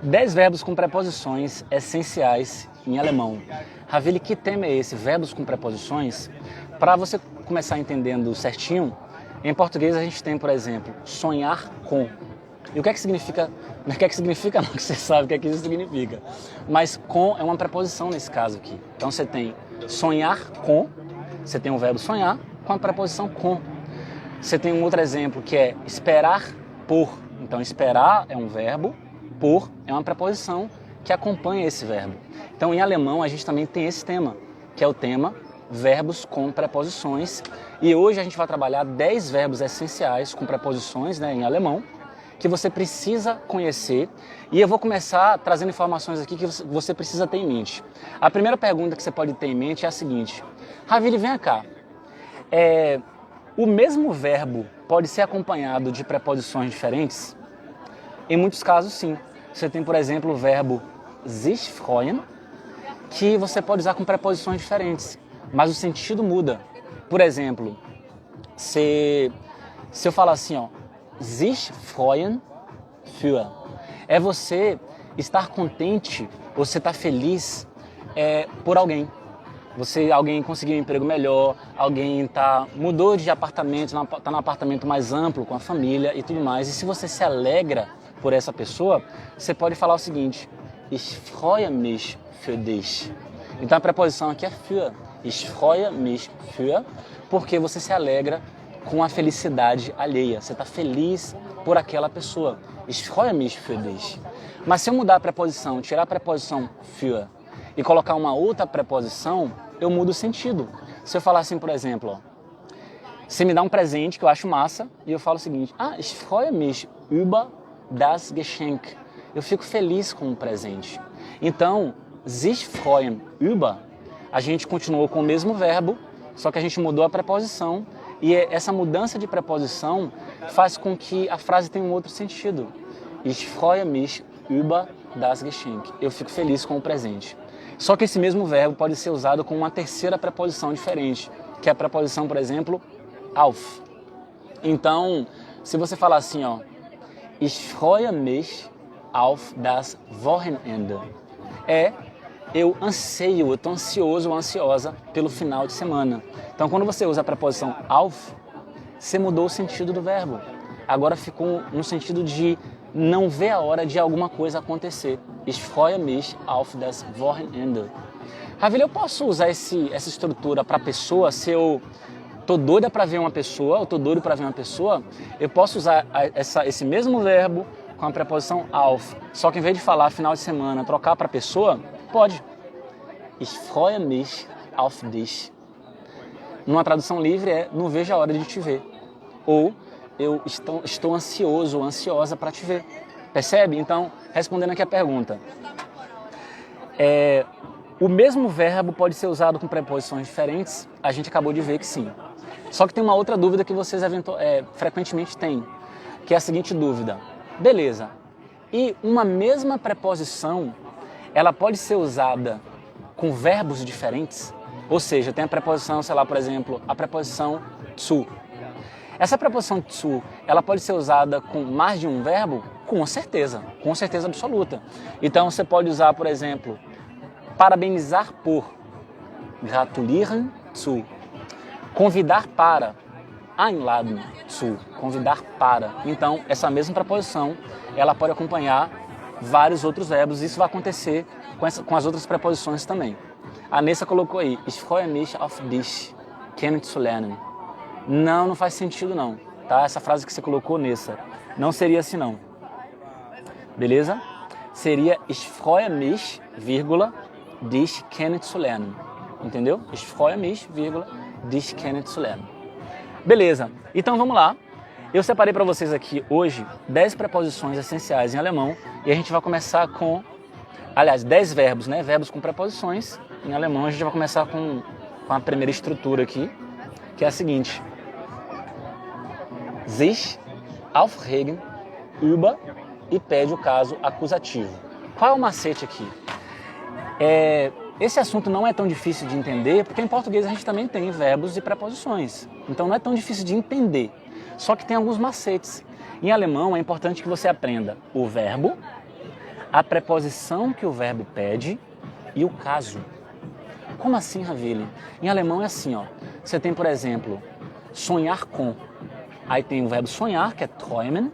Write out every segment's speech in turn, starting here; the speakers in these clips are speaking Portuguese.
10 verbos com preposições essenciais em alemão. Ravili, que tema é esse? Verbos com preposições? Para você começar entendendo certinho, em português a gente tem, por exemplo, sonhar com. E o que é que significa? Não, o que é que significa não, que você sabe o que é que isso significa. Mas com é uma preposição nesse caso aqui. Então você tem sonhar com, você tem o verbo sonhar com a preposição com. Você tem um outro exemplo que é esperar por. Então esperar é um verbo, por é uma preposição que acompanha esse verbo. Então em alemão a gente também tem esse tema, que é o tema verbos com preposições. E hoje a gente vai trabalhar 10 verbos essenciais com preposições, em alemão, que você precisa conhecer. E eu vou começar trazendo informações aqui que você precisa ter em mente. A primeira pergunta que você pode ter em mente é a seguinte: Ravili, vem cá. O mesmo verbo pode ser acompanhado de preposições diferentes? Em muitos casos, sim. Você tem, por exemplo, o verbo sich freuen, que você pode usar com preposições diferentes, mas o sentido muda. Por exemplo, se eu falar assim, sich freuen für, é você estar contente, você estar feliz por alguém. Alguém conseguiu um emprego melhor, alguém mudou de apartamento, está num apartamento mais amplo com a família e tudo mais. E se você se alegra por essa pessoa, você pode falar o seguinte: Ich freue mich für dich. Então a preposição aqui é für. Ich freue mich für, porque você se alegra com a felicidade alheia. Você está feliz por aquela pessoa. Ich freue mich für dich. Mas se eu mudar a preposição, tirar a preposição für e colocar uma outra preposição, eu mudo o sentido. Se eu falar assim, por exemplo, você me dá um presente que eu acho massa e eu falo o seguinte: ich freue mich über das Geschenk. Eu fico feliz com o presente. Então, sich freuen über, a gente continuou com o mesmo verbo, só que a gente mudou a preposição, e essa mudança de preposição faz com que a frase tenha um outro sentido. Ich freue mich über das Geschenk. Eu fico feliz com o presente. Só que esse mesmo verbo pode ser usado com uma terceira preposição diferente, que é a preposição, por exemplo, auf. Então, se você falar assim, Ich freue mich auf das Wochenende. Eu anseio, eu estou ansioso ou ansiosa pelo final de semana. Então, quando você usa a preposição auf, você mudou o sentido do verbo. Agora ficou no sentido de não ver a hora de alguma coisa acontecer. Ich freue mich auf das Wochenende. Ravili, eu posso usar essa estrutura para pessoa? Se eu tô doida para ver uma pessoa, eu tô doido para ver uma pessoa, eu posso usar esse mesmo verbo com a preposição auf. Só que em vez de falar final de semana, trocar para pessoa, pode. Ich freue mich auf dich. Numa tradução livre não vejo a hora de te ver. Ou eu estou ansioso ou ansiosa para te ver. Percebe? Então, respondendo aqui a pergunta. O mesmo verbo pode ser usado com preposições diferentes? A gente acabou de ver que sim. Só que tem uma outra dúvida que vocês frequentemente têm, que é a seguinte dúvida. Beleza, e uma mesma preposição, ela pode ser usada com verbos diferentes? Ou seja, tem a preposição, sei lá, por exemplo, a preposição zu. Essa preposição zu, ela pode ser usada com mais de um verbo? Com certeza absoluta. Então você pode usar, por exemplo, parabenizar por, gratulieren zu. Convidar para, einladen zu, convidar para. Então, essa mesma preposição, ela pode acompanhar vários outros verbos. Isso vai acontecer com as outras preposições também. A Nessa colocou aí, ich freue mich auf dich, kennenzulernen. Não faz sentido não, tá? Essa frase que você colocou, Nessa, não seria assim não. Beleza? Seria ich freue mich, vírgula, dich kennenzulernen. Entendeu? Ich freue mich, vírgula, dich kennenzulernen. Beleza, então vamos lá. Eu separei para vocês aqui hoje 10 preposições essenciais em alemão e a gente vai começar com, 10 verbos, verbos com preposições em alemão. A gente vai começar com a primeira estrutura aqui, que é a seguinte: sich aufregen über, e pede o caso acusativo. Qual é o macete aqui? Esse assunto não é tão difícil de entender, porque em português a gente também tem verbos e preposições. Então não é tão difícil de entender. Só que tem alguns macetes. Em alemão é importante que você aprenda o verbo, a preposição que o verbo pede e o caso. Como assim, Ravili? Em alemão é assim, ó. Você tem, por exemplo, sonhar com. Aí tem o verbo sonhar, que é träumen.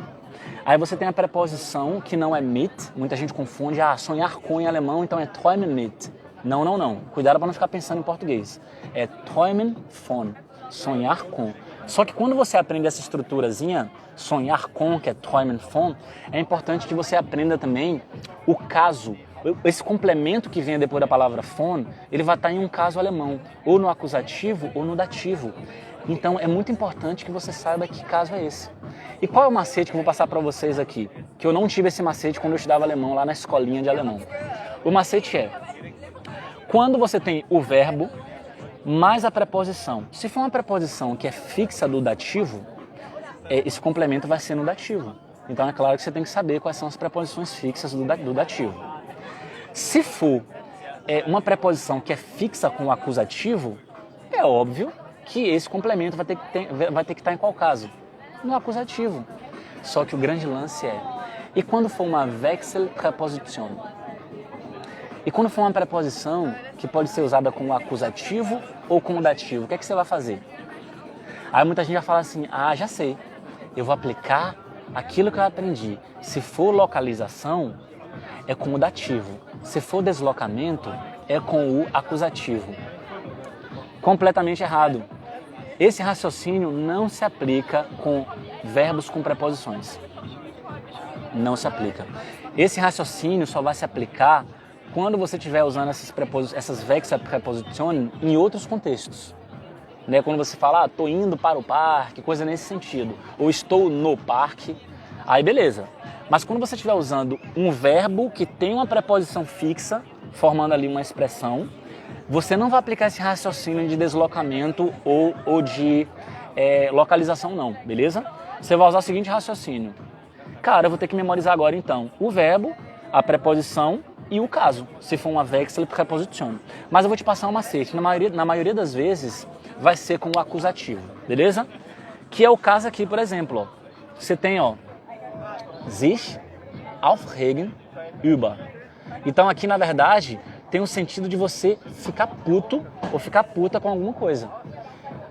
Aí você tem a preposição que não é mit. Muita gente confunde, sonhar com em alemão, então é träumen mit. Não, não, não. Cuidado para não ficar pensando em português. É träumen von, sonhar com. Só que quando você aprende essa estruturazinha, sonhar com, que é träumen von, é importante que você aprenda também o caso. Esse complemento que vem depois da palavra von, ele vai estar em um caso alemão, ou no acusativo ou no dativo. Então é muito importante que você saiba que caso é esse. E qual é o macete que eu vou passar para vocês aqui? Que eu não tive esse macete quando eu estudava alemão lá na escolinha de alemão. O macete é, quando você tem o verbo mais a preposição. Se for uma preposição que é fixa do dativo, esse complemento vai ser no dativo. Então é claro que você tem que saber quais são as preposições fixas do dativo. Se for uma preposição que é fixa com o acusativo, é óbvio que esse complemento vai ter que estar em qual caso? No acusativo. Só que o grande lance e quando for uma Wechselpräposition? E quando for uma preposição que pode ser usada como acusativo ou como dativo, o que é que você vai fazer? Aí muita gente vai falar assim, já sei, eu vou aplicar aquilo que eu aprendi. Se for localização, é com o dativo. Se for deslocamento, é com o acusativo. Completamente errado. Esse raciocínio não se aplica com verbos com preposições. Não se aplica. Esse raciocínio só vai se aplicar quando você estiver usando essas Wechselpräpositionen em outros contextos. Né? Quando você fala, estou indo para o parque, coisa nesse sentido. Ou estou no parque, aí beleza. Mas quando você estiver usando um verbo que tem uma preposição fixa, formando ali uma expressão, você não vai aplicar esse raciocínio de deslocamento ou de localização não, beleza? Você vai usar o seguinte raciocínio. Cara, eu vou ter que memorizar agora então o verbo, a preposição e o caso, se for uma Wechselpräposition. Mas eu vou te passar um macete. Na maioria das vezes vai ser com o acusativo, beleza? Que é o caso aqui, por exemplo. Ó. Você tem, sich aufregen über. Então aqui, na verdade, tem um sentido de você ficar puto ou ficar puta com alguma coisa.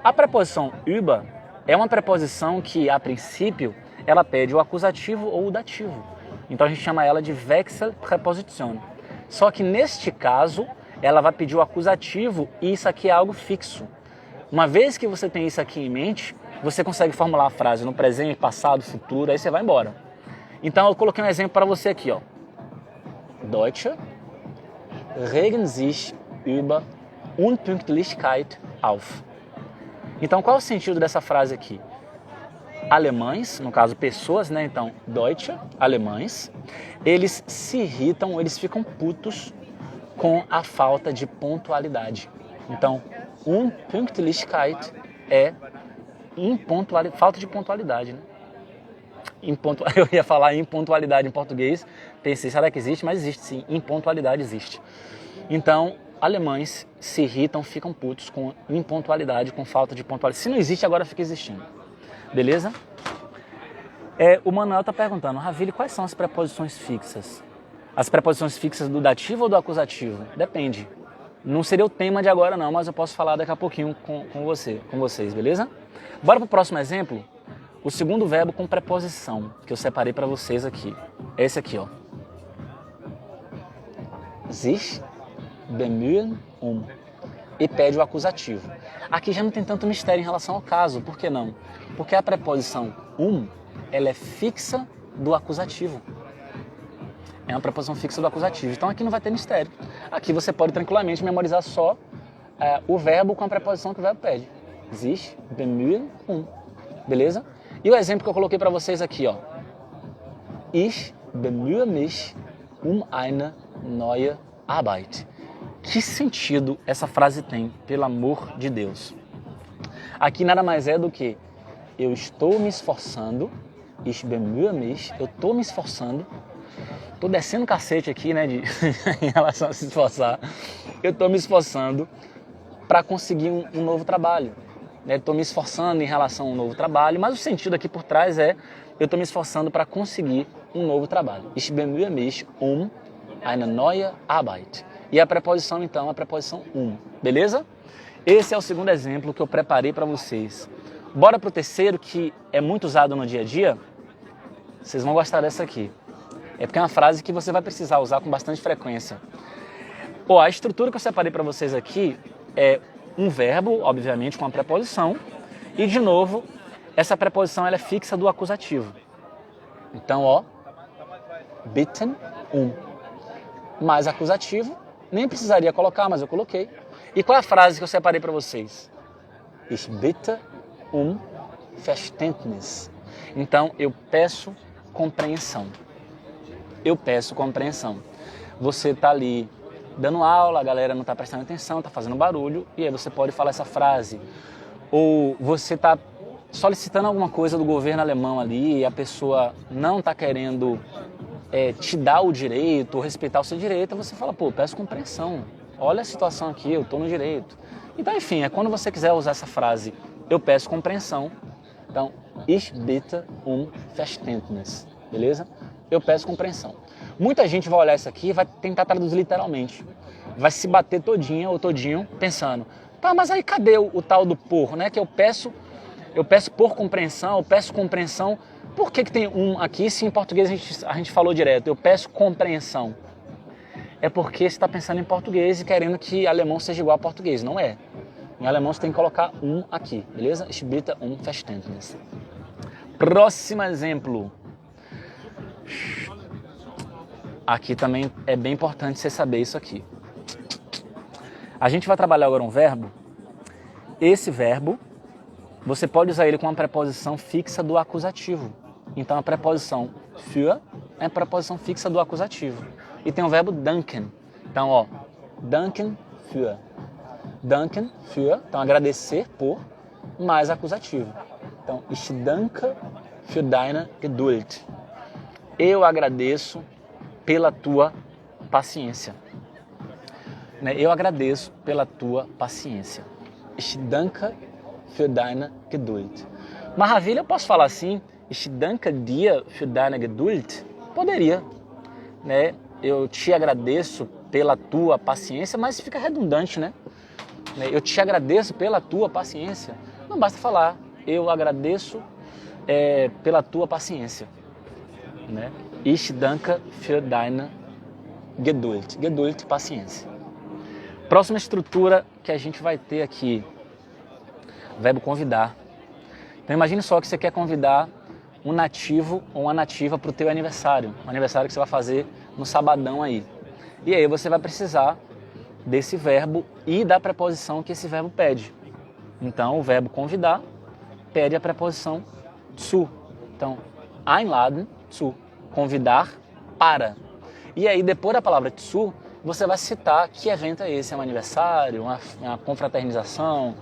A preposição über é uma preposição que, a princípio, ela pede o acusativo ou o dativo. Então a gente chama ela de Wechselpräposition. Só que neste caso, ela vai pedir o acusativo e isso aqui é algo fixo. Uma vez que você tem isso aqui em mente, você consegue formular a frase no presente, passado, futuro, aí você vai embora. Então eu coloquei um exemplo para você aqui, ó. Deutsche regen sich über Unpünktlichkeit auf. Então qual é o sentido dessa frase aqui? Alemães, no caso pessoas, né? Então, Deutsche, alemães, eles se irritam, eles ficam putos com a falta de pontualidade. Então, Unpünktlichkeit é falta de pontualidade, né? Eu ia falar impontualidade em português, pensei, será que existe? Mas existe sim, impontualidade existe. Então, alemães se irritam, ficam putos com impontualidade, com falta de pontualidade. Se não existe, agora fica existindo. Beleza? O Manuel está perguntando, Ravili, quais são as preposições fixas? As preposições fixas do dativo ou do acusativo? Depende. Não seria o tema de agora não, mas eu posso falar daqui a pouquinho com vocês, beleza? Bora para o próximo exemplo? O segundo verbo com preposição, que eu separei para vocês aqui. É esse aqui, ó. Sich bemühen um. E pede o acusativo. Aqui já não tem tanto mistério em relação ao caso, por que não? Porque a preposição ela é fixa do acusativo. É uma preposição fixa do acusativo, então aqui não vai ter mistério. Aqui você pode tranquilamente memorizar só o verbo com a preposição que o verbo pede. Sich bemühen beleza? E o exemplo que eu coloquei para vocês aqui, ó. Ich bemühe mich eine neue Arbeit. Que sentido essa frase tem, pelo amor de Deus? Aqui nada mais é do que eu estou me esforçando, ich bemühe mich, eu estou me esforçando, estou descendo o cacete aqui, né, em relação a se esforçar, eu estou me esforçando para conseguir um novo trabalho. Estou me esforçando em relação a um novo trabalho, mas o sentido aqui por trás eu estou me esforçando para conseguir um novo trabalho. Ich bemühe mich eine neue Arbeit. E a preposição, então, é a preposição beleza? Esse é o segundo exemplo que eu preparei para vocês. Bora para o terceiro, que é muito usado no dia a dia? Vocês vão gostar dessa aqui. É porque é uma frase que você vai precisar usar com bastante frequência. A estrutura que eu separei para vocês aqui é um verbo, obviamente, com a preposição. E, de novo, essa preposição ela é fixa do acusativo. Então, bitten mais acusativo. Nem precisaria colocar, mas eu coloquei. E qual é a frase que eu separei para vocês? Ich bitte Verständnis. Então, eu peço compreensão. Eu peço compreensão. Você está ali dando aula, a galera não está prestando atenção, está fazendo barulho, e aí você pode falar essa frase. Ou você está solicitando alguma coisa do governo alemão ali e a pessoa não está querendo te dar o direito ou respeitar o seu direito, você fala, peço compreensão. Olha a situação aqui, eu estou no direito. Então, enfim, é quando você quiser usar essa frase, eu peço compreensão. Então, ich bitte Verständnis, beleza? Eu peço compreensão. Muita gente vai olhar isso aqui e vai tentar traduzir literalmente. Vai se bater todinha ou todinho pensando, tá, mas aí cadê o tal do por, né? Que eu peço por compreensão, eu peço compreensão. Por que tem aqui se em português a gente falou direto? Eu peço compreensão. É porque você está pensando em português e querendo que alemão seja igual a português. Não é. Em alemão você tem que colocar aqui, beleza? Ich bitte Verständnis. Próximo exemplo. Aqui também é bem importante você saber isso aqui. A gente vai trabalhar agora um verbo. Esse verbo, você pode usar ele com uma preposição fixa do acusativo. Então a preposição für é a preposição fixa do acusativo. E tem o verbo danken. Então, danken für. Danken für, então agradecer por, mais acusativo. Então, ich danke für deine Geduld. Eu agradeço pela tua paciência. Eu agradeço pela tua paciência. Ich danke für deine Geduld. Maravilha, eu posso falar assim? Ich danke dir für deine Geduld? Poderia. Eu te agradeço pela tua paciência, mas fica redundante, né? Eu te agradeço pela tua paciência. Não basta falar, eu agradeço pela tua paciência. Ich danke für deine Geduld. Geduld, paciência. Próxima estrutura que a gente vai ter aqui, verbo convidar. Então imagine só que você quer convidar um nativo ou uma nativa para o teu aniversário. Um aniversário que você vai fazer no sabadão aí. E aí você vai precisar desse verbo e da preposição que esse verbo pede. Então o verbo convidar pede a preposição zu. Então, einladen zu. Convidar para. E aí depois da palavra zu, você vai citar que evento é esse. É um aniversário, uma confraternização,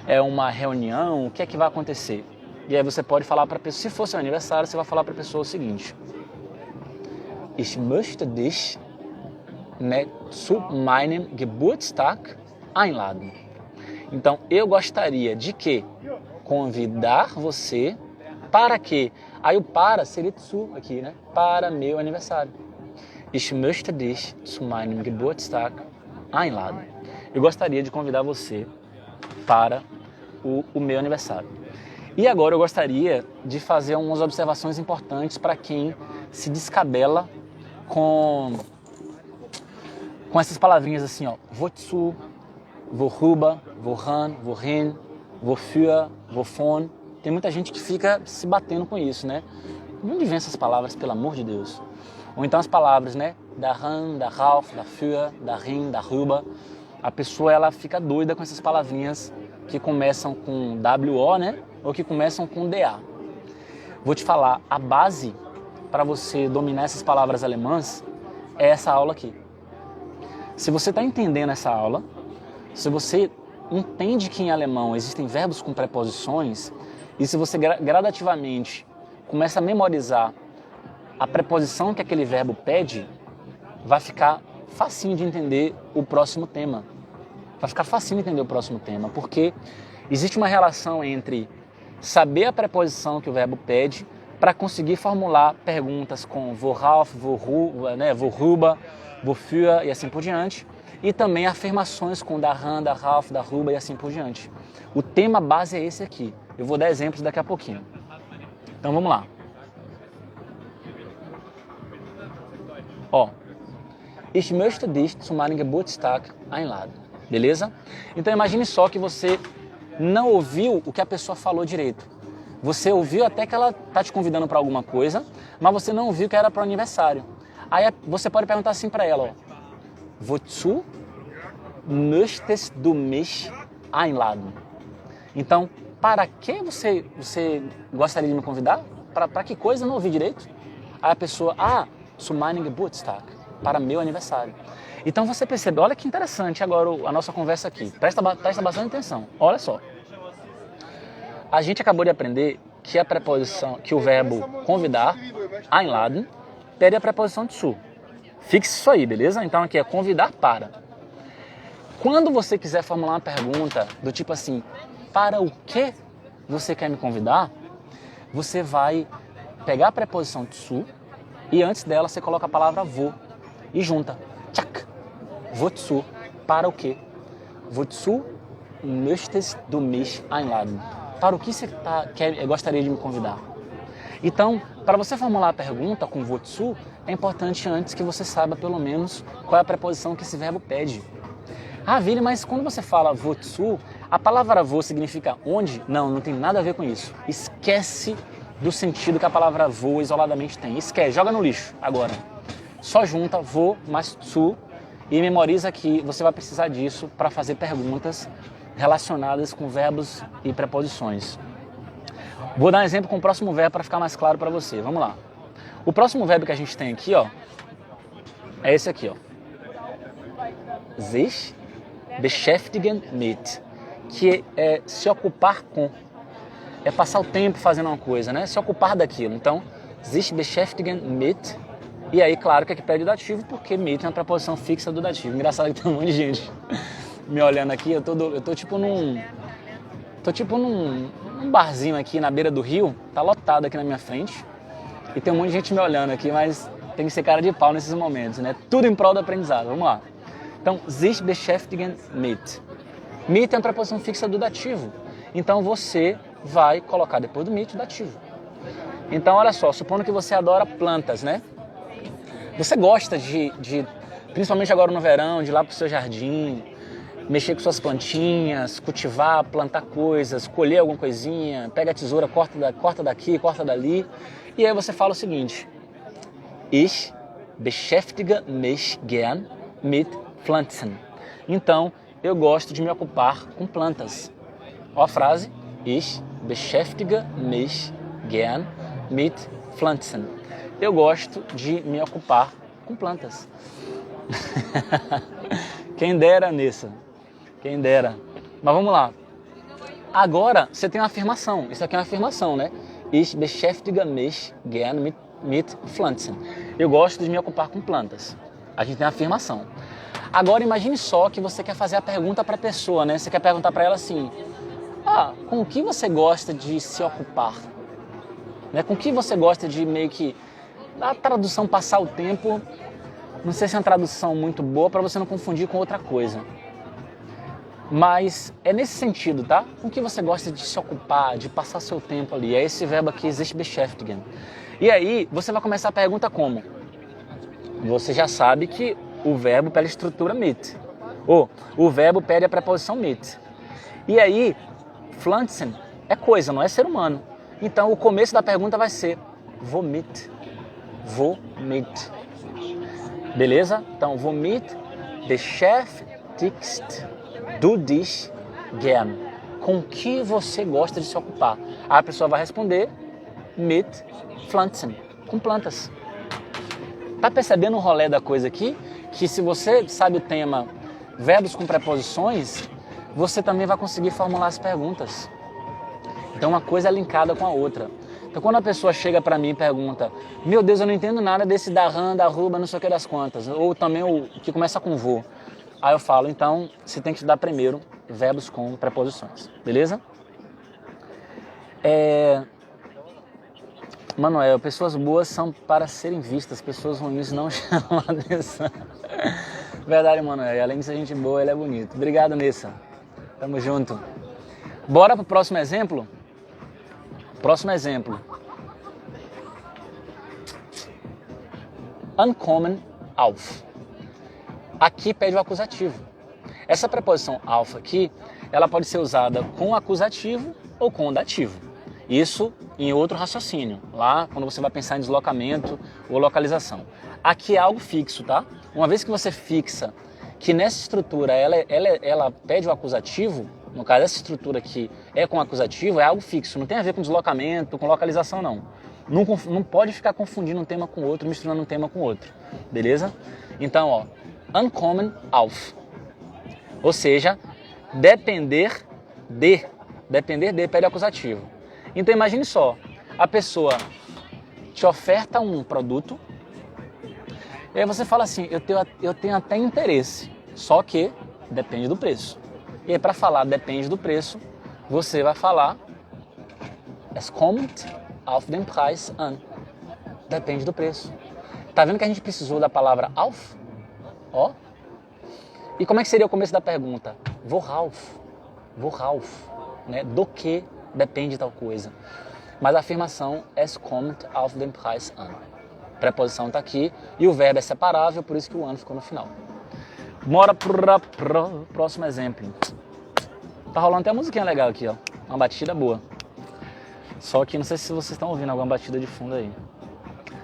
é uma reunião, o que é que vai acontecer? E aí você pode falar para a pessoa, se fosse um aniversário, você vai falar para a pessoa o seguinte: Ich möchte dich zu meinem Geburtstag einladen. Então, eu gostaria de que? Convidar você para que? Aí o para seria zu aqui, né? Para meu aniversário. Ich möchte dich zu meinem Geburtstag einladen. Eu gostaria de convidar você para o meu aniversário. E agora eu gostaria de fazer umas observações importantes para quem se descabela com essas palavrinhas assim, wozu, worüber, woran, wohin, wofür, wovon. Tem muita gente que fica se batendo com isso, né? De onde vem essas palavras, pelo amor de Deus? Ou então as palavras, né? Daran, darauf, dafür, darin, darüber. A pessoa, ela fica doida com essas palavrinhas que começam com WO, né? Ou que começam com DA. Vou te falar, a base para você dominar essas palavras alemãs é essa aula aqui. Se você está entendendo essa aula, se você entende que em alemão existem verbos com preposições, e se você gradativamente começa a memorizar a preposição que aquele verbo pede, vai ficar facinho de entender o próximo tema. Vai ficar facinho de entender o próximo tema, porque existe uma relação entre saber a preposição que o verbo pede para conseguir formular perguntas com worauf, worüber, wofür e assim por diante, e também afirmações com daran, darauf, darüber e assim por diante. O tema base é esse aqui. Eu vou dar exemplos daqui a pouquinho. Então vamos lá. Ó, ich möchte dich zu meinem Geburtstag einladen. Beleza? Então imagine só que você não ouviu o que a pessoa falou direito. Você ouviu até que ela está te convidando para alguma coisa, mas você não ouviu que era para o aniversário. Aí você pode perguntar assim para ela, ó, wozu möchtest du mich einladen? Então, para que você gostaria de me convidar? Para que coisa? Eu não ouvi direito. Aí a pessoa, zu meinem Geburtstag, para meu aniversário. Então você percebe, olha que interessante agora a nossa conversa aqui. Presta bastante atenção. Olha só. A gente acabou de aprender que a preposição, que o verbo convidar, einladen, pede a preposição de zu. Fixe isso aí, beleza? Então aqui é convidar para. Quando você quiser formular uma pergunta do tipo assim, para o que você quer me convidar? Você vai pegar a preposição de zu e antes dela você coloca a palavra wo e junta. Tchac. Wozu, para o que? Wozu möchtest du mich einladen? Para o que você gostaria de me convidar? Então, para você formular a pergunta com wozu, é importante antes que você saiba pelo menos qual é a preposição que esse verbo pede. Vili, mas quando você fala wozu, a palavra wo significa onde? Não tem nada a ver com isso. Esquece do sentido que a palavra wo isoladamente tem. Esquece, joga no lixo agora. Só junta wo mais zu e memoriza que você vai precisar disso para fazer perguntas relacionadas com verbos e preposições. Vou dar um exemplo com o próximo verbo para ficar mais claro para você. Vamos lá. O próximo verbo que a gente tem aqui, ó, é esse aqui, ó. Sich beschäftigen mit, que é se ocupar com. É passar o tempo fazendo uma coisa, né? Se ocupar daquilo. Então, sich beschäftigen mit. E aí, claro que aqui pede o dativo, porque mit é uma preposição fixa do dativo. Engraçado que tem um monte de gente me olhando aqui. Eu tô tipo num barzinho aqui na beira do rio. Tá lotado aqui na minha frente. E tem um monte de gente me olhando aqui, mas tem que ser cara de pau nesses momentos, né? Tudo em prol do aprendizado. Vamos lá. Então, sich beschäftigen mit. Mit é uma preposição fixa do dativo. Então, você vai colocar depois do mit o dativo. Então, olha só. Supondo que você adora plantas, né? Você gosta de, principalmente agora no verão, de ir lá pro seu jardim, mexer com suas plantinhas, cultivar, plantar coisas, colher alguma coisinha, pega a tesoura, corta daqui, corta dali. E aí você fala o seguinte, ich beschäftige mich gern mit Pflanzen. Então, eu gosto de me ocupar com plantas. Ó a frase, ich beschäftige mich gern mit Pflanzen. Eu gosto de me ocupar com plantas. Quem dera, Nessa. Quem dera. Mas vamos lá. Agora, você tem uma afirmação. Isso aqui é uma afirmação, né? Ich beschäftige mich gern mit Pflanzen. Eu gosto de me ocupar com plantas. A gente tem uma afirmação. Agora, imagine só que você quer fazer a pergunta para a pessoa, né? Você quer perguntar para ela assim, com o que você gosta de se ocupar? Né? Com o que você gosta de meio que... A tradução passar o tempo, não sei se é uma tradução muito boa para você não confundir com outra coisa. Mas é nesse sentido, tá? Com o que você gosta de se ocupar, de passar seu tempo ali. É esse verbo aqui, sich beschäftigen. E aí, você vai começar a pergunta como? Você já sabe que o verbo pede a estrutura mit. Ou o verbo pede a preposição mit. E aí, Pflanzen é coisa, não é ser humano. Então, o começo da pergunta vai ser womit. Womit. Beleza? Então, womit beschäftigst du dich gern? Com que você gosta de se ocupar? Aí a pessoa vai responder mit Pflanzen, com plantas. Tá percebendo o rolê da coisa aqui? Que se você sabe o tema verbos com preposições, você também vai conseguir formular as perguntas. Então, uma coisa é linkada com a outra. Então, quando a pessoa chega para mim e pergunta, meu Deus, eu não entendo nada desse daran, daruba, não sei o que das quantas, ou também o que começa com vô. Aí eu falo, então, você tem que estudar primeiro verbos com preposições, beleza? Manuel, pessoas boas são para serem vistas, pessoas ruins não chamam a atenção. Verdade, Manuel. E além de ser gente boa, ele é bonito. Obrigado, Nessa. Tamo junto. Bora pro próximo exemplo? Próximo exemplo. Uncommon auf. Aqui pede o acusativo. Essa preposição auf aqui, ela pode ser usada com o acusativo ou com o dativo. Isso em outro raciocínio, lá quando você vai pensar em deslocamento ou localização. Aqui é algo fixo, tá? Uma vez que você fixa que nessa estrutura ela pede o acusativo, no caso essa estrutura aqui é com acusativo, é algo fixo, não tem a ver com deslocamento, com localização não. Não pode ficar confundindo um tema com outro, misturando um tema com outro, beleza? Então, ó, uncommon auf, ou seja, depender de pede acusativo. Então imagine só, a pessoa te oferta um produto, e aí você fala assim, eu tenho até interesse, só que depende do preço. E aí para falar depende do preço, você vai falar es kommt auf den Preis an. Depende do preço. Tá vendo que a gente precisou da palavra auf? Ó. E como é que seria o começo da pergunta? Worauf? Worauf? Né? Do que depende tal coisa. Mas a afirmação es kommt auf den Preis an. A preposição está aqui e o verbo é separável, por isso que o an ficou no final. Bora pro próximo exemplo. Tá rolando até uma musiquinha legal aqui, ó. Uma batida boa. Só que não sei se vocês estão ouvindo alguma batida de fundo aí.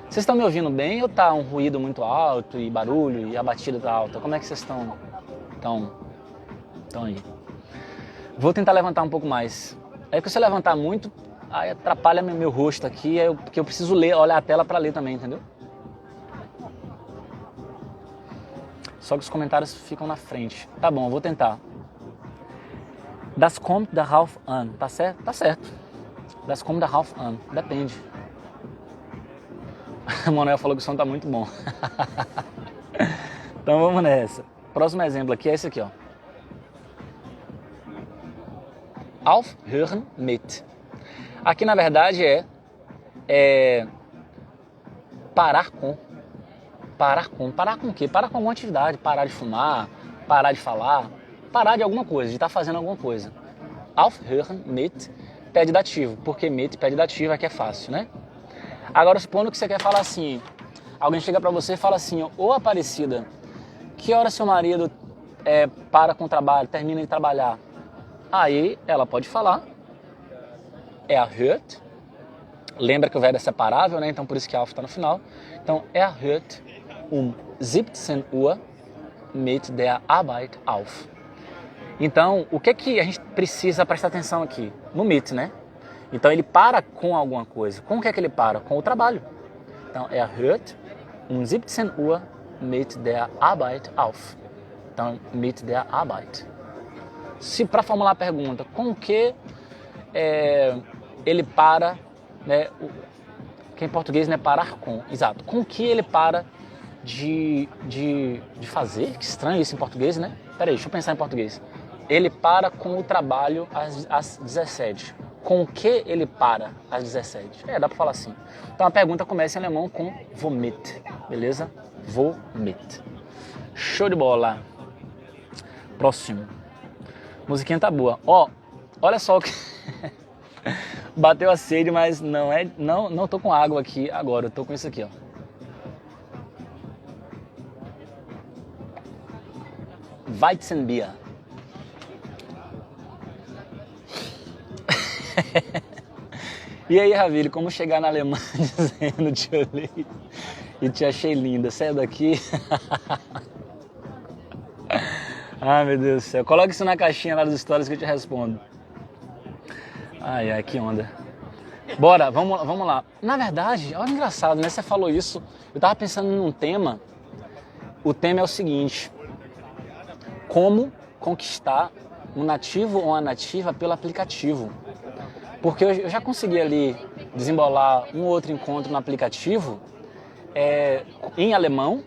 Vocês estão me ouvindo bem ou tá um ruído muito alto e barulho e a batida tá alta? Como é que vocês estão aí? Vou tentar levantar um pouco mais. É que se eu levantar muito, aí atrapalha meu rosto aqui, porque eu preciso olhar a tela para ler também, entendeu? Só que os comentários ficam na frente. Tá bom, eu vou tentar. Das kommt darauf an. Tá certo? Tá certo. Das kommt darauf an. Depende. O Manuel falou que o som tá muito bom. Então vamos nessa. Próximo exemplo aqui é esse aqui, ó. Aufhören mit. Aqui na verdade é parar com. Parar com. Parar com o quê? Parar com alguma atividade. Parar de fumar, parar de falar, parar de alguma coisa, de estar fazendo alguma coisa. Aufhören mit pede dativo, porque mit pede dativo aqui é fácil, né? Agora supondo que você quer falar assim, alguém chega pra você e fala assim, ô Aparecida, que hora seu marido para com o trabalho, termina de trabalhar? Aí ela pode falar, hört, lembra que o verbo é separável, né? Então por isso que auf está no final. Então hört 17 Uhr mit der Arbeit auf. Então, o que a gente precisa prestar atenção aqui? No mit, né? Então ele para com alguma coisa. Com o que é que ele para? Com o trabalho. Então, hört 17 Uhr mit der Arbeit auf. Então, mit der Arbeit. Se para formular a pergunta, com o que ele para, né? Que em português não é parar com, exato. Com o que ele para de fazer? Que estranho isso em português, né? Peraí, deixa eu pensar em português. Ele para com o trabalho às 17. Com o que ele para às 17? Dá pra falar assim. Então a pergunta começa em alemão com womit, beleza? Womit. Show de bola. Próximo. Musiquinha tá boa. Ó, olha só o que... Bateu a sede, mas não tô com água aqui agora, eu tô com isso aqui, ó. Weizenbier. E aí, Ravile, como chegar na Alemanha dizendo te olhei e te achei linda? Sai daqui. Ai, meu Deus do céu. Coloca isso na caixinha lá das histórias que eu te respondo. Ai, que onda. Bora, vamos lá. Na verdade, olha engraçado, né? Você falou isso. Eu tava pensando num tema. O tema é o seguinte. Como conquistar um nativo ou uma nativa pelo aplicativo. Porque eu já consegui ali desembolar um ou outro encontro no aplicativo em alemão.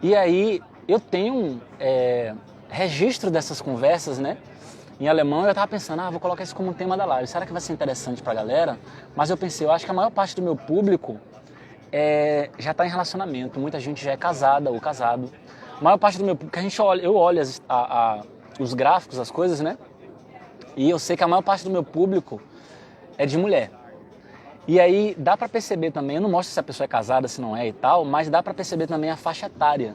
E aí eu tenho registro dessas conversas, né? em alemão, eu estava pensando, vou colocar isso como um tema da live. Será que vai ser interessante para a galera? Mas eu pensei, eu acho que a maior parte do meu público já está em relacionamento. Muita gente já é casada ou casado. A maior parte do meu público, eu olho os gráficos, as coisas, né? E eu sei que a maior parte do meu público é de mulher. E aí dá para perceber também, eu não mostro se a pessoa é casada, se não é e tal, mas dá para perceber também a faixa etária.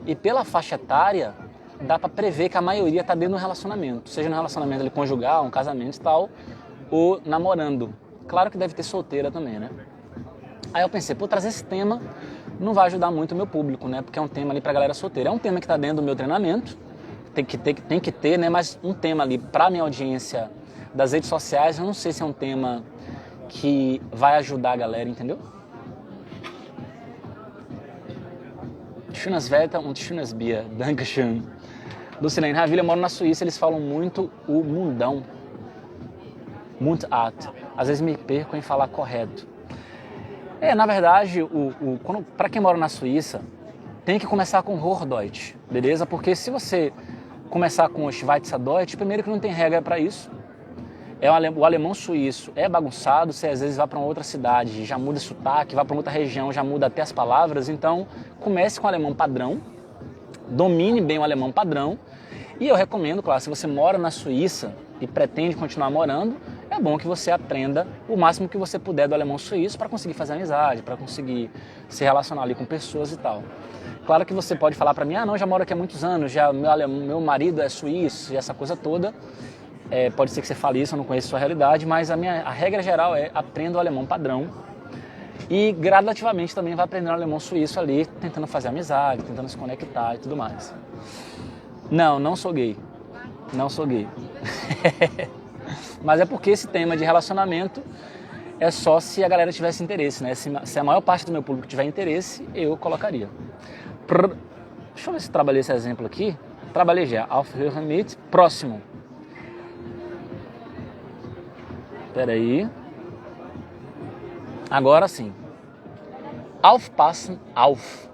E pela faixa etária, dá para prever que a maioria está dentro de um relacionamento, seja no relacionamento ali, conjugal, um casamento e tal, ou namorando. Claro que deve ter solteira também, né? Aí eu pensei, trazer esse tema não vai ajudar muito o meu público, né? Porque é um tema ali para galera solteira. É um tema que está dentro do meu treinamento, tem que ter, né? Mas um tema ali para minha audiência das redes sociais, eu não sei se é um tema que vai ajudar a galera, entendeu? Schönes Wetter und schönes Bier. Dankeschön. Lucilene, Ravilha, eu moro na Suíça, eles falam muito o mundão. Mundart. Às vezes me perco em falar correto. Na verdade, para quem mora na Suíça, tem que começar com Hochdeutsch, beleza? Porque se você começar com o Schweizerdeutsch, primeiro que não tem regra para isso. O alemão suíço é bagunçado, você às vezes vai para uma outra cidade, já muda sotaque, vai para outra região, já muda até as palavras. Então, comece com o alemão padrão, domine bem o alemão padrão. E eu recomendo, claro, se você mora na Suíça e pretende continuar morando, é bom que você aprenda o máximo que você puder do alemão suíço para conseguir fazer amizade, para conseguir se relacionar ali com pessoas e tal. Claro que você pode falar para mim, não, já moro aqui há muitos anos, já meu marido é suíço e essa coisa toda. Pode ser que você fale isso, eu não conheço a sua realidade, mas a regra geral é aprenda o alemão padrão e gradativamente também vai aprendendo o alemão suíço ali, tentando fazer amizade, tentando se conectar e tudo mais. Não sou gay. Não sou gay. Mas é porque esse tema de relacionamento é só se a galera tivesse interesse, né? Se a maior parte do meu público tiver interesse, eu colocaria. Deixa eu ver se eu trabalhei esse exemplo aqui. Trabalhei já. Aufhören mit. Próximo. Espera aí. Agora sim. Aufpassen, auf.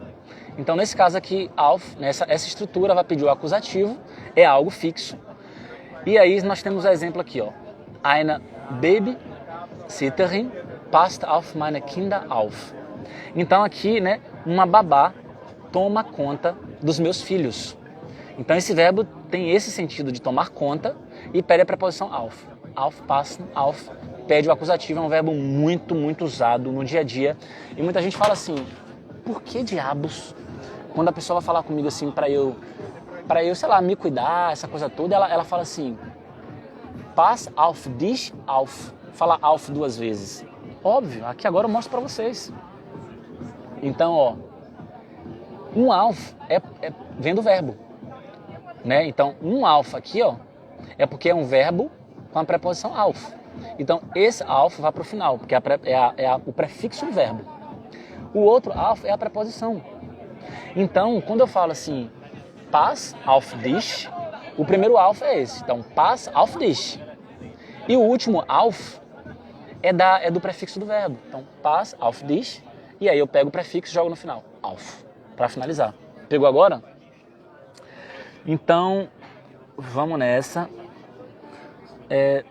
Então, nesse caso aqui, auf, essa estrutura vai pedir o acusativo, é algo fixo. E aí nós temos o exemplo aqui, ó. Eine Babysitterin passt auf meine Kinder auf. Então aqui, né, uma babá toma conta dos meus filhos. Então esse verbo tem esse sentido de tomar conta e pede a preposição auf. Aufpassen, auf, pede o acusativo, é um verbo muito, muito usado no dia a dia. E muita gente fala assim, por que diabos, quando a pessoa vai falar comigo assim, para eu, sei lá, me cuidar, essa coisa toda, ela fala assim, pass auf dich auf, fala auf 2 vezes. Óbvio, aqui agora eu mostro para vocês. Então, ó, um auf vem do verbo, né? Então, um auf aqui, ó, é porque é um verbo com a preposição auf. Então, esse auf vai para o final, porque o prefixo do verbo. O outro auf é a preposição. Então, quando eu falo assim, pass auf dich, o primeiro auf é esse. Então, pass auf dich. E o último auf é do prefixo do verbo. Então, pass auf dich. E aí eu pego o prefixo e jogo no final. Auf. Para finalizar. Pegou agora? Então, vamos nessa.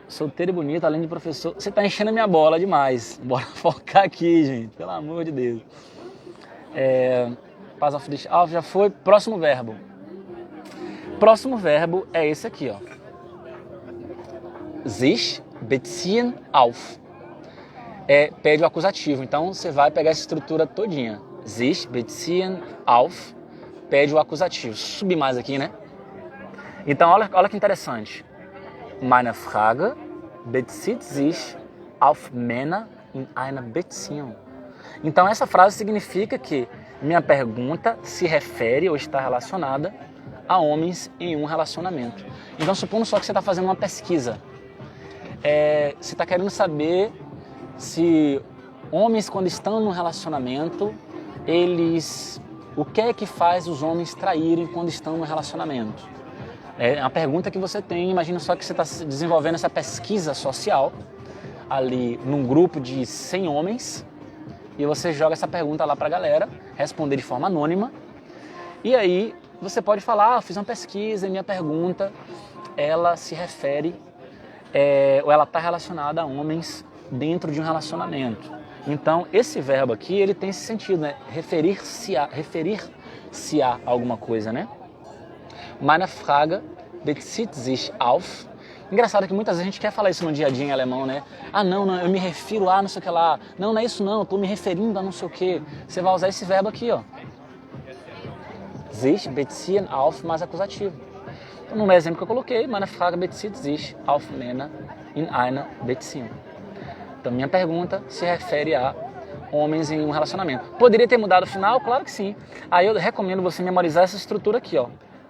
Solteiro e bonito, além de professor. Você tá enchendo a minha bola demais. Bora focar aqui, gente. Pelo amor de Deus. Pass auf dich. Auf já foi. Próximo verbo. Próximo verbo é esse aqui, ó. Sich beziehen auf. Pede o acusativo. Então, você vai pegar essa estrutura todinha. Sich beziehen auf. Pede o acusativo. Subir mais aqui, né? Então, olha que interessante. Meine Frage bezieht sich auf Männer in einer Beziehung. Então, essa frase significa que minha pergunta se refere ou está relacionada a homens em um relacionamento. Então, supondo só que você está fazendo uma pesquisa. Você está querendo saber se homens, quando estão num relacionamento, o que é que faz os homens traírem quando estão no relacionamento? É uma pergunta que você tem. Imagina só que você está desenvolvendo essa pesquisa social ali num grupo de 100 homens e você joga essa pergunta lá para a galera, responder de forma anônima. E aí você pode falar, fiz uma pesquisa e minha pergunta ela se refere, ou ela está relacionada a homens dentro de um relacionamento. Então, esse verbo aqui, ele tem esse sentido, né? Referir-se a alguma coisa, né? Meine Frage bezieht sich auf. Engraçado que muitas vezes a gente quer falar isso no dia a dia em alemão, né? Ah, não, eu me refiro a não sei o que lá. Não, não é isso não, eu tô me referindo a não sei o que. Você vai usar esse verbo aqui, ó. Sich beziehen auf, mais acusativo. Então, no exemplo que eu coloquei, meine Frage bezieht sich auf Männer in einer Beziehung. Então, minha pergunta se refere a homens em um relacionamento. Poderia ter mudado o final? Claro que sim. Aí eu recomendo você memorizar essa estrutura aqui, ó.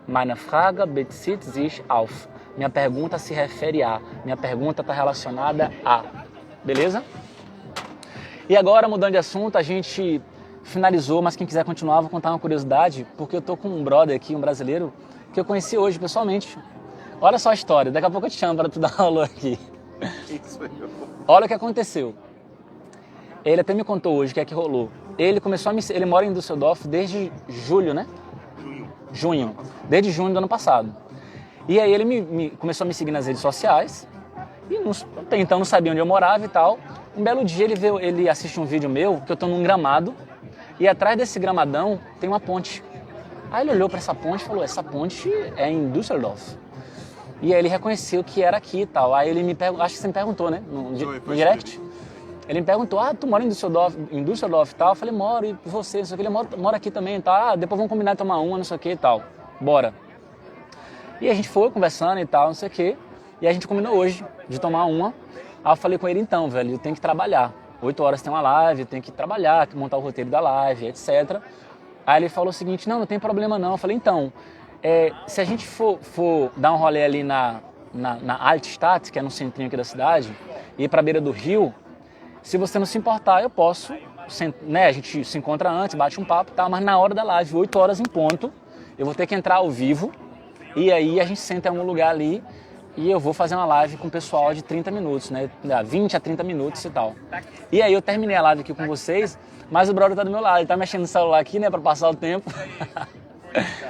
Meine Frage bezieht sich auf. Minha pergunta se refere a. Minha pergunta está relacionada a. Beleza? E agora, mudando de assunto, a gente finalizou, mas quem quiser continuar, vou contar uma curiosidade, porque eu tô com um brother aqui, um brasileiro, que eu conheci hoje pessoalmente. Olha só a história, daqui a pouco eu te chamo para tu dar aula aqui. Isso aí. Olha o que aconteceu. Ele até me contou hoje o que é que rolou. Ele começou a ele mora em Düsseldorf desde julho, né? Junho. Desde junho do ano passado. E aí ele começou a me seguir nas redes sociais. E até então não sabia onde eu morava e tal. Um belo dia ele assiste um vídeo meu que eu tô num gramado. E atrás desse gramadão tem uma ponte. Aí ele olhou para essa ponte e falou, essa ponte é em Düsseldorf. E aí ele reconheceu que era aqui e tal. Aí ele me perguntou, acho que você me perguntou, né? No direct. Ele me perguntou, tu mora em Düsseldorf e tal? Eu falei, moro, e você? Não sei o que, ele mora aqui também e tal. Depois vamos combinar de tomar uma, não sei o que e tal. Bora. E a gente foi conversando e tal, não sei o que. E a gente combinou hoje de tomar uma. Aí eu falei com ele, então, velho, eu tenho que trabalhar. 8 horas tem uma live, eu tenho que trabalhar, montar o roteiro da live, etc. Aí ele falou o seguinte, não tem problema não. Eu falei, então, se a gente for dar um rolê ali na Altstadt, que é no centrinho aqui da cidade, e ir pra beira do rio, se você não se importar, eu posso, né, a gente se encontra antes, bate um papo e tal, mas na hora da live, 8 horas em ponto, eu vou ter que entrar ao vivo, e aí a gente senta em algum lugar ali, e eu vou fazer uma live com o pessoal de 30 minutos, né, 20 a 30 minutos e tal. E aí eu terminei a live aqui com vocês, mas o brother tá do meu lado, ele tá mexendo no celular aqui, né, pra passar o tempo.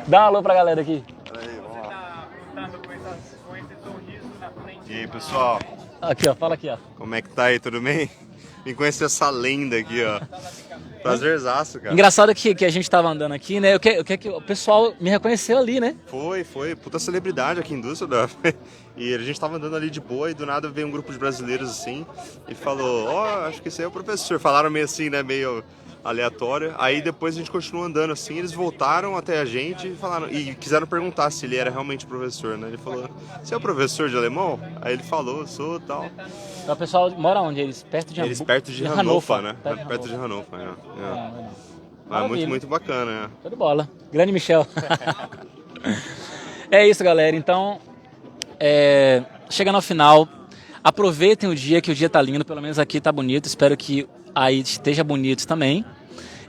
Dá um alô pra galera aqui. Aí, vamos lá. E aí, pessoal? Aqui, ó, fala aqui, ó. Como é que tá aí, tudo bem? Vim conhecer essa lenda aqui, ó. Prazerzaço, cara. Engraçado que a gente tava andando aqui, né? O pessoal me reconheceu ali, né? Foi. Puta celebridade aqui em Düsseldorf. E a gente tava andando ali de boa e do nada veio um grupo de brasileiros assim e falou, acho que esse aí é o professor. Falaram meio assim, né? Meio aleatório. Aí depois a gente continuou andando assim, eles voltaram até a gente e falaram, e quiseram perguntar se ele era realmente professor, né? Ele falou, você é o professor de alemão? Aí ele falou, sou, tal. Então o pessoal mora onde? Eles perto de Hannover, né? Perto de Hannover, Mas muito bacana, né? Show de bola. Grande Michel. É isso, galera. Então, chegando ao final, aproveitem o dia, que o dia tá lindo, pelo menos aqui tá bonito. Espero que aí esteja bonito também.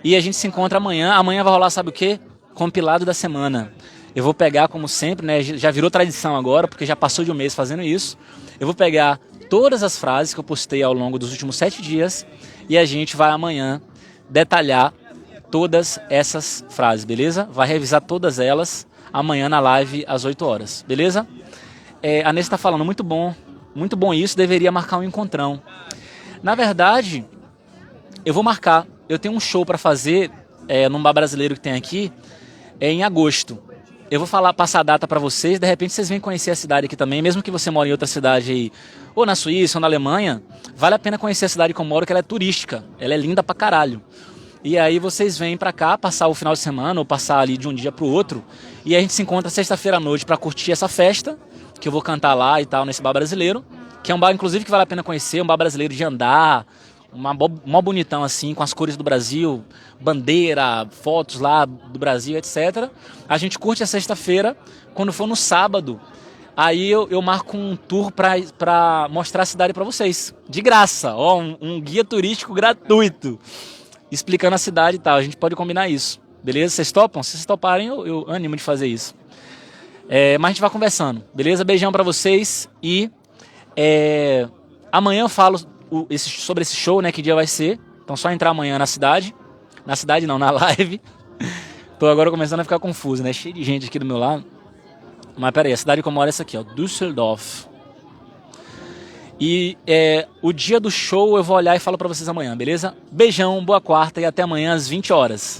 E a gente se encontra amanhã. Amanhã vai rolar, sabe o quê? Compilado da semana. Eu vou pegar, como sempre, né? Já virou tradição agora, porque já passou de um mês fazendo isso. Eu vou pegar todas as frases que eu postei ao longo dos últimos 7 dias e a gente vai amanhã detalhar todas essas frases, beleza? Vai revisar todas elas amanhã na live às 8 horas, beleza? A Nessa está falando, muito bom isso, deveria marcar um encontrão. Na verdade, eu vou marcar. Eu tenho um show para fazer num bar brasileiro que tem aqui em agosto. Eu vou passar a data para vocês, de repente vocês vêm conhecer a cidade aqui também, mesmo que você mora em outra cidade aí, ou na Suíça ou na Alemanha, vale a pena conhecer a cidade que eu moro, que ela é turística, ela é linda pra caralho. E aí vocês vêm pra cá, passar o final de semana, ou passar ali de um dia pro outro, e a gente se encontra sexta-feira à noite pra curtir essa festa, que eu vou cantar lá e tal, nesse bar brasileiro, que é um bar, inclusive, que vale a pena conhecer, um bar brasileiro de andar, mó bonitão assim, com as cores do Brasil, bandeira, fotos lá do Brasil, etc. A gente curte a sexta-feira, quando for no sábado, aí eu marco um tour pra mostrar a cidade pra vocês, de graça, ó, um guia turístico gratuito, explicando a cidade e tal, a gente pode combinar isso, beleza? Vocês topam? Se vocês toparem, eu animo de fazer isso. Mas a gente vai conversando, beleza? Beijão pra vocês e amanhã eu falo sobre esse show, né, que dia vai ser. Então só entrar amanhã na live. Tô agora começando a ficar confuso, né, cheio de gente aqui do meu lado. Mas peraí, a cidade que eu moro é essa aqui, ó, Düsseldorf. E o dia do show eu vou olhar e falo pra vocês amanhã, beleza? Beijão, boa quarta e até amanhã às 20 horas.